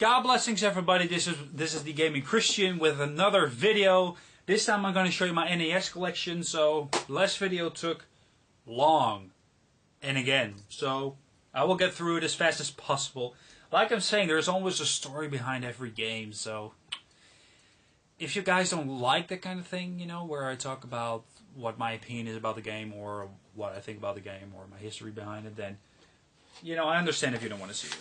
God blessings everybody, this is the Gaming Christian with another video. This time I'm going to show you my NES collection. So last video took long and again, so I will get through it as fast as possible. Like I'm saying, there's always a story behind every game, so if you guys don't like that kind of thing, you know, where I talk about what my opinion is about the game or what I think about the game or my history behind it, then, you know, I understand if you don't want to see it.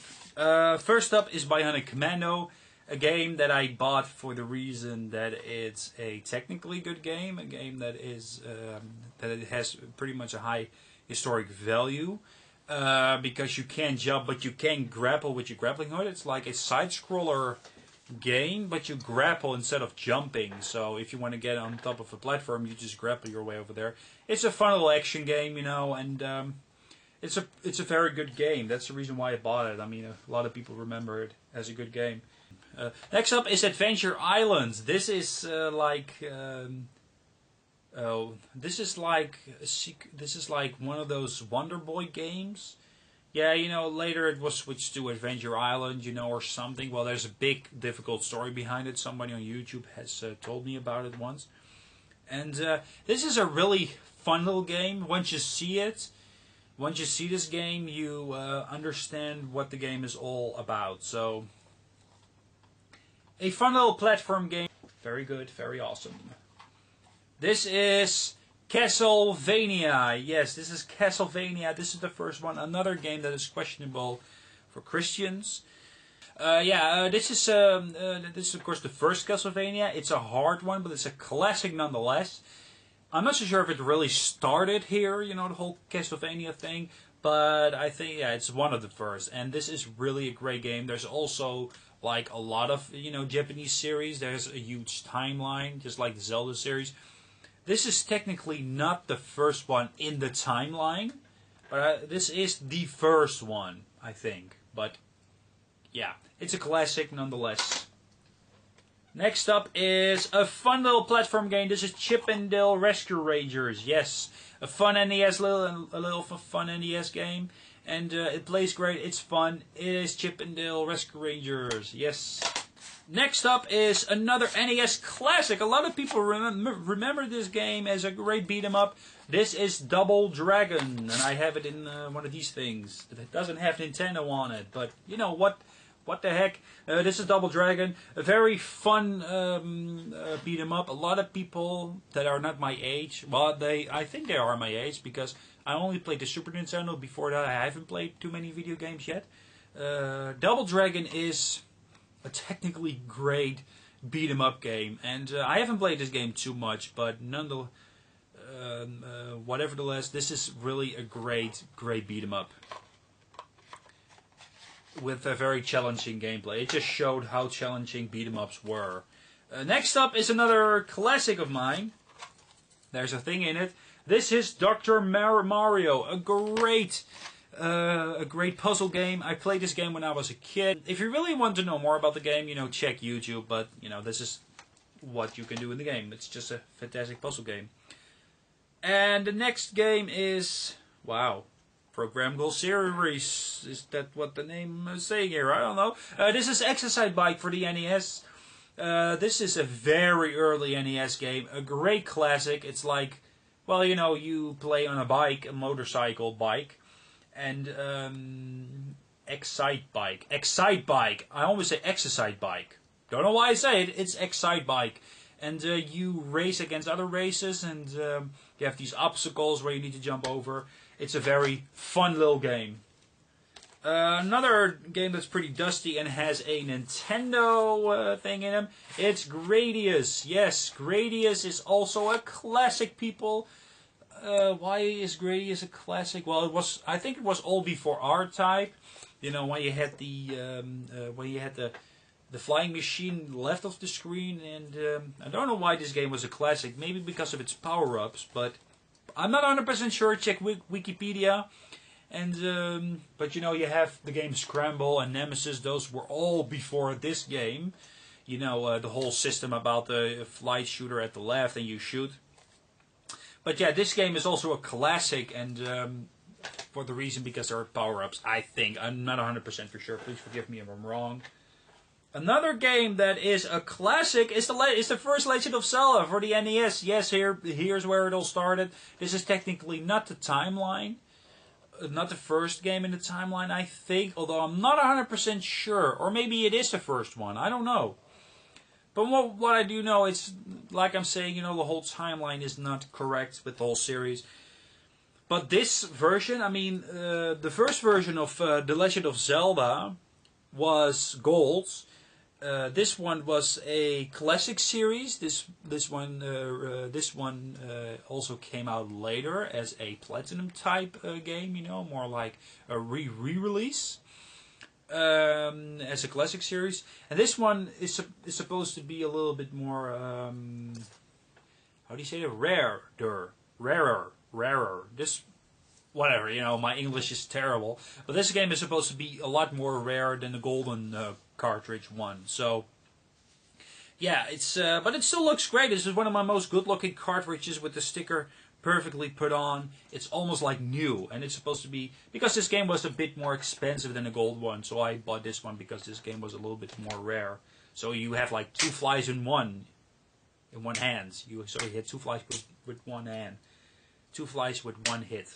First up is Bionic Commando, a game that I bought for the reason that it's a technically good game, a game that is that it has pretty much a high historic value, because you can jump, but you can grapple with your grappling hook. It's like a side-scroller game, but you grapple instead of jumping. So if you want to get on top of a platform, you just grapple your way over there. It's a fun little action game, you know, and it's a very good game. That's the reason why I bought it. I mean, a lot of people remember it as a good game. Next up is Adventure Island. This is this is like one of those Wonder Boy games. Yeah, you know, later it was switched to Adventure Island, you know, or something. Well, there's a big, difficult story behind it. Somebody on YouTube has told me about it once. And this is a really fun little game. Once you see it, once you see this game, you understand what the game is all about. So, a fun little platform game. Very good, very awesome. This is Castlevania. Yes, this is Castlevania. This is the first one. Another game that is questionable for Christians. This is of course the first Castlevania. It's a hard one, but it's a classic nonetheless. I'm not so sure if it really started here, you know, the whole Castlevania thing, but I think, yeah, it's one of the first, and this is really a great game. There's also, like, a lot of, you know, Japanese series. There's a huge timeline, just like the Zelda series. This is technically not the first one in the timeline, but this is the first one, I think. But, yeah, it's a classic nonetheless. Next up is a fun little platform game. This is Chip 'n Dale Rescue Rangers. Yes, a fun NES, a little fun NES game, and it plays great. It's fun. It is Chip 'n Dale Rescue Rangers. Yes. Next up is another NES classic. A lot of people remember this game as a great beat 'em up. This is Double Dragon, and I have it in one of these things. It doesn't have Nintendo on it, but you know what? What the heck? This is Double Dragon. A very fun beat 'em up. A lot of people that are not my age, well, I think they are my age because I only played the Super Nintendo. Before that, I haven't played too many video games yet. Double Dragon is a technically great beat 'em up game, and I haven't played this game too much, but nonetheless, this is really a great beat 'em up with a very challenging gameplay. It just showed how challenging beat 'em ups were. Next up is another classic of mine. There's a thing in it. This is Dr. Mario, a great puzzle game. I played this game when I was a kid. If you really want to know more about the game, you know, check YouTube. But you know, this is what you can do in the game. It's just a fantastic puzzle game. And the next game is, wow, Programmable Series. Is that what the name is saying here? I don't know. This is Exercise Bike for the NES. This is a very early NES game. A great classic. It's like, well, you know, you play on a bike, a motorcycle bike, and Excite Bike. Excite Bike. I always say Exercise Bike. Don't know why I say it. It's Excite Bike. And you race against other races, and you have these obstacles where you need to jump over. It's a very fun little game. Another game that's pretty dusty and has a Nintendo thing in him. It's Gradius. Yes, Gradius is also a classic, people. Why is Gradius a classic? Well, I think it was all before R-Type. You know, when you had the flying machine left of the screen, and I don't know why this game was a classic. Maybe because of its power-ups, but I'm not 100% sure. Check Wikipedia. And but you know, you have the game Scramble and Nemesis. Those were all before this game. You know, the whole system about the flight shooter at the left and you shoot. But yeah, this game is also a classic, and for the reason because there are power-ups, I think. I'm not 100% for sure. Please forgive me if I'm wrong. Another game that is a classic is the first Legend of Zelda for the NES. Yes, here's where it all started. This is technically not the timeline, not the first game in the timeline, I think. Although I'm not 100% sure, or maybe it is the first one. I don't know. But what I do know, it's like I'm saying, the whole timeline is not correct with the whole series. But this version, the first version of The Legend of Zelda was Gold. This one was a classic series. This one also came out later as a platinum type game. More like a re-release as a classic series. And this one is supposed to be a little bit more how do you say it? Rarer. This, whatever, my English is terrible. But this game is supposed to be a lot more rare than the golden cartridge one. So, yeah, but it still looks great. This is one of my most good-looking cartridges with the sticker perfectly put on. It's almost like new, and it's supposed to be, because this game was a bit more expensive than the gold one, so I bought this one because this game was a little bit more rare. So you have like 2 flies in one hand. You hit 2 flies with one hand. 2 flies with 1 hit.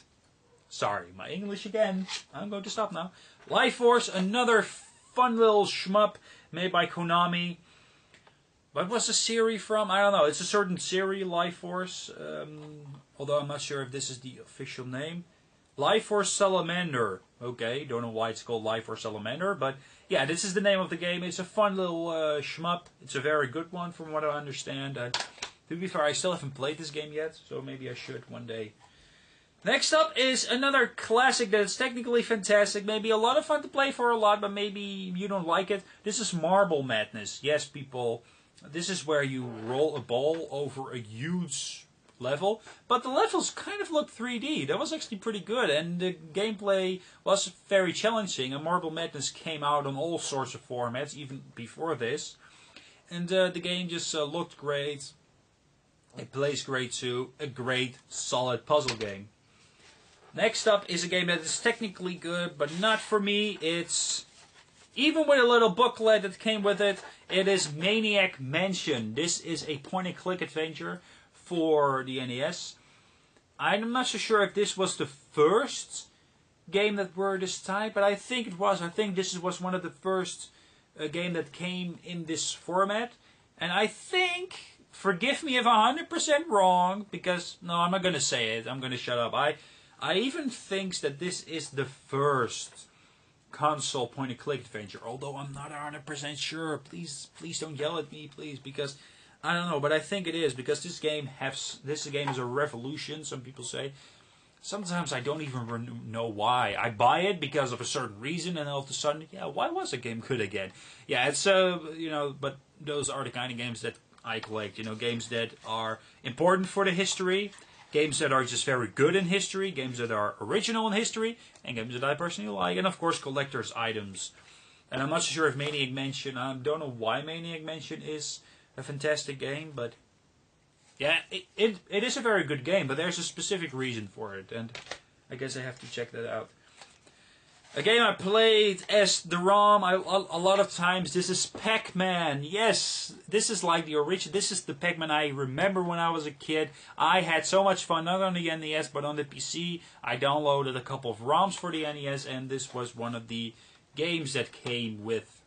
Sorry, my English again. I'm going to stop now. Life Force, another fun little shmup made by Konami. What was the series from? I don't know. It's a certain series, Life Force. Although I'm not sure if this is the official name. Life Force Salamander. Okay, don't know why it's called Life Force Salamander. But yeah, this is the name of the game. It's a fun little shmup. It's a very good one from what I understand. To be fair, I still haven't played this game yet. So maybe I should one day. Next up is another classic that is technically fantastic. Maybe a lot of fun to play for a lot, but maybe you don't like it. This is Marble Madness. Yes, people. This is where you roll a ball over a huge level. But the levels kind of look 3D. That was actually pretty good. And the gameplay was very challenging. And Marble Madness came out on all sorts of formats, even before this. And the game just looked great. It plays great too. A great, solid puzzle game. Next up is a game that is technically good, but not for me. It's, even with a little booklet that came with it, it is Maniac Mansion. This is a point-and-click adventure for the NES. I'm not so sure if this was the first game that were this type, but I think it was. I think this was one of the first game that came in this format. And I think, forgive me if I'm 100% wrong, because, no, I'm not going to say it. I'm going to shut up. I even think that this is the first console point-and-click adventure, although I'm not 100% sure. Please don't yell at me, please, because I don't know, but I think it is, because this game is a revolution, some people say. Sometimes I don't even know why. I buy it because of a certain reason, and all of a sudden, yeah, why was the game good again? Yeah, it's, but those are the kind of games that I collect, games that are important for the history, games that are just very good in history, games that are original in history, and games that I personally like, and of course collector's items. And I'm not sure if Maniac Mansion, I don't know why Maniac Mansion is a fantastic game, but yeah, it is a very good game, but there's a specific reason for it, and I guess I have to check that out. A game I played as the ROM a lot of times. This is Pac-Man. Yes, this is like the original. This is the Pac-Man I remember when I was a kid. I had so much fun, not on the NES, but on the PC. I downloaded a couple of ROMs for the NES, and this was one of the games that came with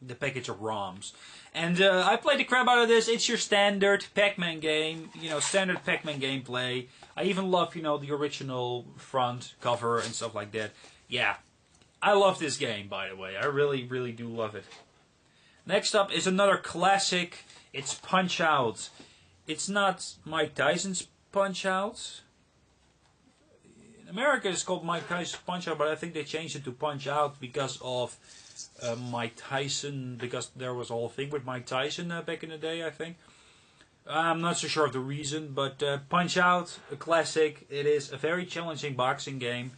the package of ROMs. And I played the crap out of this. It's your standard Pac-Man game, standard Pac-Man gameplay. I even love, the original front cover and stuff like that. Yeah, I love this game, by the way. I really, really do love it. Next up is another classic. It's Punch-Out. It's not Mike Tyson's Punch-Out. In America, it's called Mike Tyson's Punch-Out, but I think they changed it to Punch-Out because of Mike Tyson, because there was a whole thing with Mike Tyson back in the day, I think. I'm not so sure of the reason, but Punch-Out, a classic. It is a very challenging boxing game.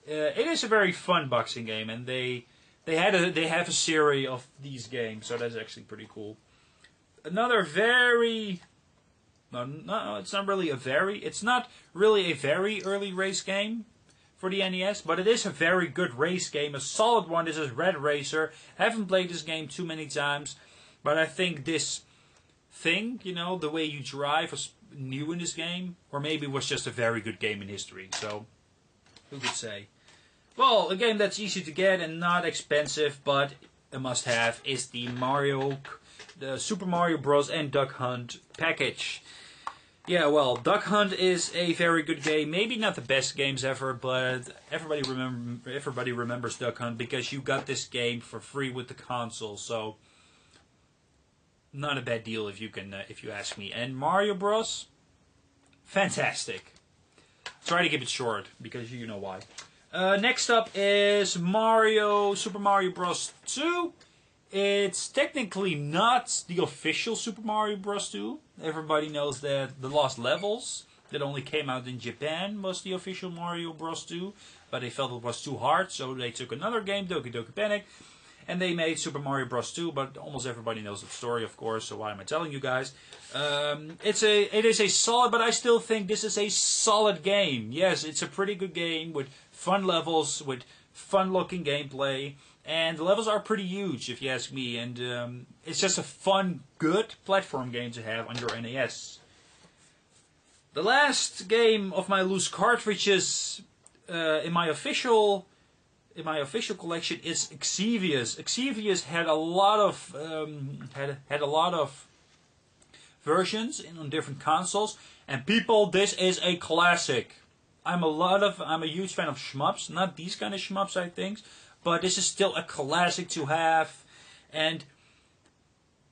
It is a very fun boxing game, and they have a series of these games, so that's actually pretty cool. Another very, no, it's not really a very early race game, for the NES, but it is a very good race game, a solid one. This is Red Racer. I haven't played this game too many times, but I think this thing, you know, the way you drive was new in this game, or maybe it was just a very good game in history, so who could say. Well, a game that's easy to get and not expensive, but a must-have is the Super Mario Bros. And Duck Hunt package. Yeah, well, Duck Hunt is a very good game. Maybe not the best games ever, but everybody remembers Duck Hunt because you got this game for free with the console. So, not a bad deal if you ask me. And Mario Bros, fantastic. Try to keep it short because you know why. Next up is Super Mario Bros. 2. It's technically not the official Super Mario Bros. 2. Everybody knows that the Lost Levels that only came out in Japan was the official Mario Bros. 2, but they felt it was too hard, so they took another game, Doki Doki Panic, and they made Super Mario Bros. 2, but almost everybody knows the story, of course, so why am I telling you guys? It is a solid, but I still think this is a solid game. Yes, it's a pretty good game with fun levels, with fun-looking gameplay. And the levels are pretty huge, if you ask me, and it's just a fun, good platform game to have on your NES. The last game of my loose cartridges in my official collection is Xevious. Xevious had a lot of had a lot of versions on different consoles, and people, this is a classic. I'm a huge fan of shmups, not these kind of shmups, I think. But this is still a classic to have, and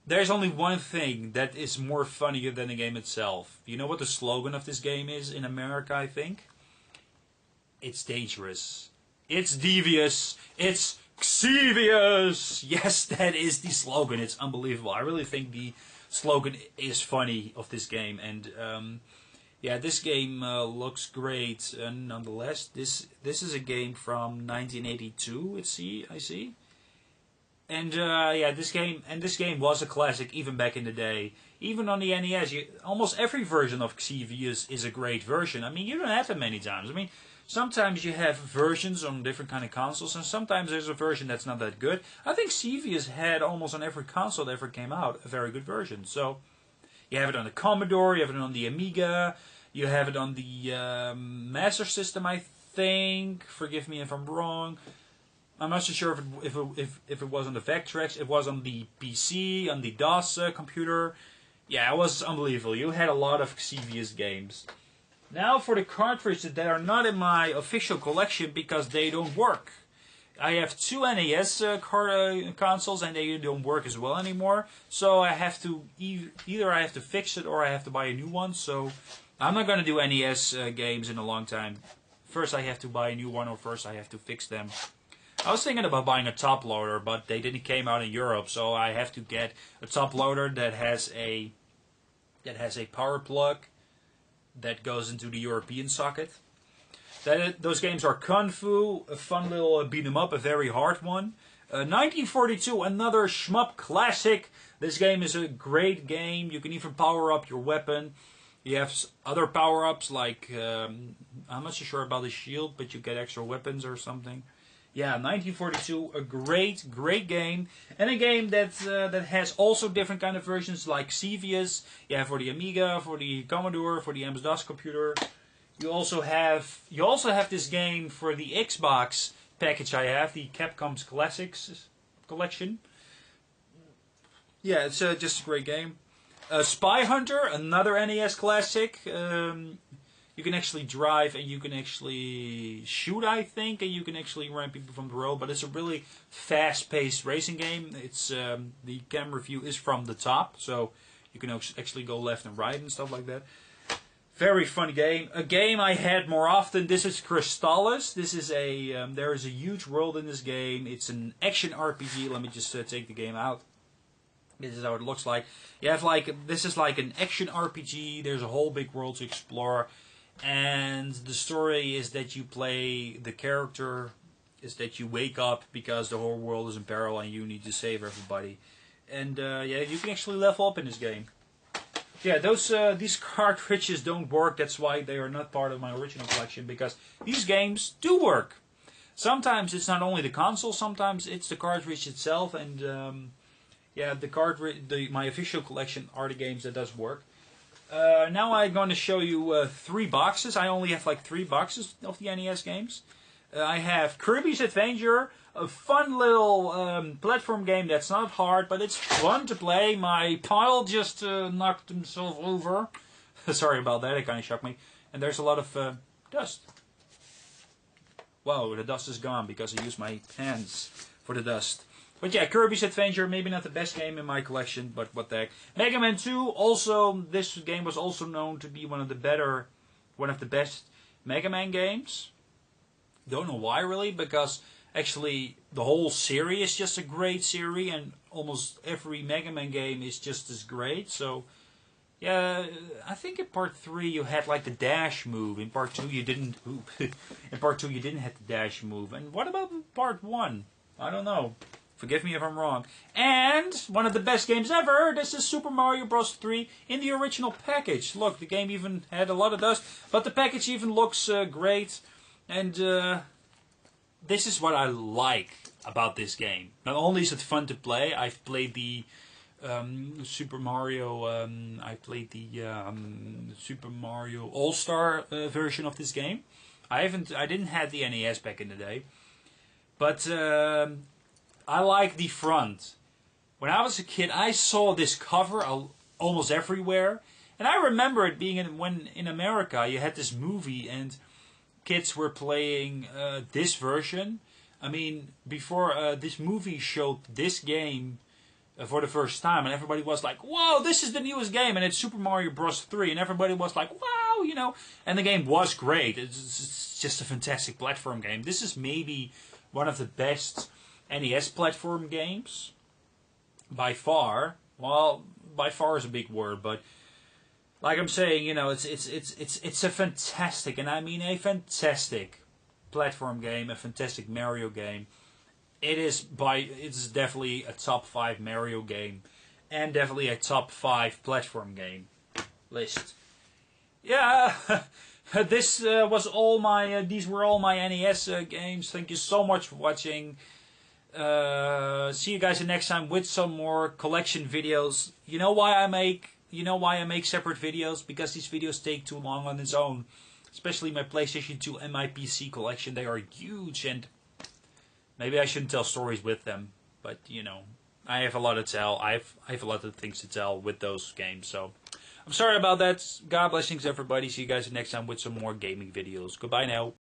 there's only one thing that is more funnier than the game itself. You know what the slogan of this game is in America, I think? It's dangerous. It's devious. It's Xevious. Yes, that is the slogan. It's unbelievable. I really think the slogan is funny of this game, and yeah, this game looks great, and nonetheless, this is a game from 1982. I see, and yeah, this game was a classic even back in the day. Even on the NES, almost every version of Xevious is a great version. I mean, you don't have them many times. I mean, sometimes you have versions on different kind of consoles, and sometimes there's a version that's not that good. I think Xevious had almost on every console that ever came out a very good version. So you have it on the Commodore, you have it on the Amiga. You have it on the Master System, I think. Forgive me if I'm wrong. I'm not so sure if it was on the Vectrex. It was on the PC, on the DOS computer. Yeah, it was unbelievable. You had a lot of Xevious games. Now for the cartridges that are not in my official collection because they don't work. I have two NES consoles and they don't work as well anymore. So I have to either I have to fix it or I have to buy a new one. So I'm not going to do NES games in a long time. First I have to buy a new one, or first I have to fix them. I was thinking about buying a top loader, but they didn't came out in Europe, so I have to get a top loader that has a power plug that goes into the European socket. Those games are Kung Fu, a fun little beat 'em up, a very hard one. 1942, another shmup classic. This game is a great game. You can even power up your weapon. You have other power-ups like, I'm not so sure about the shield, but you get extra weapons or something. Yeah, 1942, a great, great game. And a game that has also different kind of versions like Xevious. Yeah, for the Amiga, for the Commodore, for the MS-DOS computer. You also have this game for the Xbox package I have, the Capcom's Classics collection. Yeah, it's just a great game. Spy Hunter, another NES classic. You can actually drive and you can actually shoot, I think, and you can actually run people from the road. But it's a really fast-paced racing game. It's the camera view is from the top, so you can actually go left and right and stuff like that. Very fun game. A game I had more often. This is Crystalis. This is there is a huge world in this game. It's an action RPG. Let me just take the game out. This is how it looks like. You have this is like an action RPG. There's a whole big world to explore, and the story is that you play the character. Is that you wake up because the whole world is in peril and you need to save everybody. And yeah, you can actually level up in this game. Yeah, these cartridges don't work. That's why they are not part of my original collection, because these games do work. Sometimes it's not only the console, sometimes it's the cartridge itself, and yeah, my official collection are the games that does work. Now I'm going to show you 3 boxes. I only have like 3 boxes of the NES games. I have Kirby's Adventure, a fun little platform game that's not hard, but it's fun to play. My pile just knocked himself over. Sorry about that, it kind of shocked me. And there's a lot of dust. Wow, the dust is gone because I used my hands for the dust. But yeah, Kirby's Adventure, maybe not the best game in my collection, but what the heck. Mega Man 2, also, this game was also known to be one of the best Mega Man games. Don't know why really, because actually the whole series is just a great series, and almost every Mega Man game is just as great. So yeah, I think in part 3 you had like the dash move. In part 2 you didn't. In part 2 you didn't have the dash move. And what about part 1? I don't know. Forgive me if I'm wrong. And one of the best games ever. This is Super Mario Bros. 3 in the original package. Look, the game even had a lot of dust, but the package even looks great. And this is what I like about this game. Not only is it fun to play, I've played the Super Mario. I played the Super Mario All-Star version of this game. I didn't have the NES back in the day, but I like the front. When I was a kid, I saw this cover almost everywhere, and I remember it being when in America you had this movie and kids were playing this version. I mean, before this movie showed this game for the first time, and everybody was like, "Whoa, this is the newest game!" And it's Super Mario Bros. 3, and everybody was like, "Wow," you know. And the game was great. It's just a fantastic platform game. This is maybe one of the best NES platform games by far. Well, by far is a big word, but like I'm saying, you know, it's a fantastic, and I mean a fantastic platform game, a fantastic Mario game. It's definitely a top 5 Mario game, and definitely a top 5 platform game list. Yeah, this was all my. These were all my NES games. Thank you so much for watching. See you guys next time with some more collection videos. You know why I make separate videos? Because these videos take too long on its own. Especially my PlayStation 2 and my PC collection. They are huge, and maybe I shouldn't tell stories with them. But, you know, I have a lot to tell. I have a lot of things to tell with those games. So, I'm sorry about that. God blessings, everybody. See you guys next time with some more gaming videos. Goodbye now.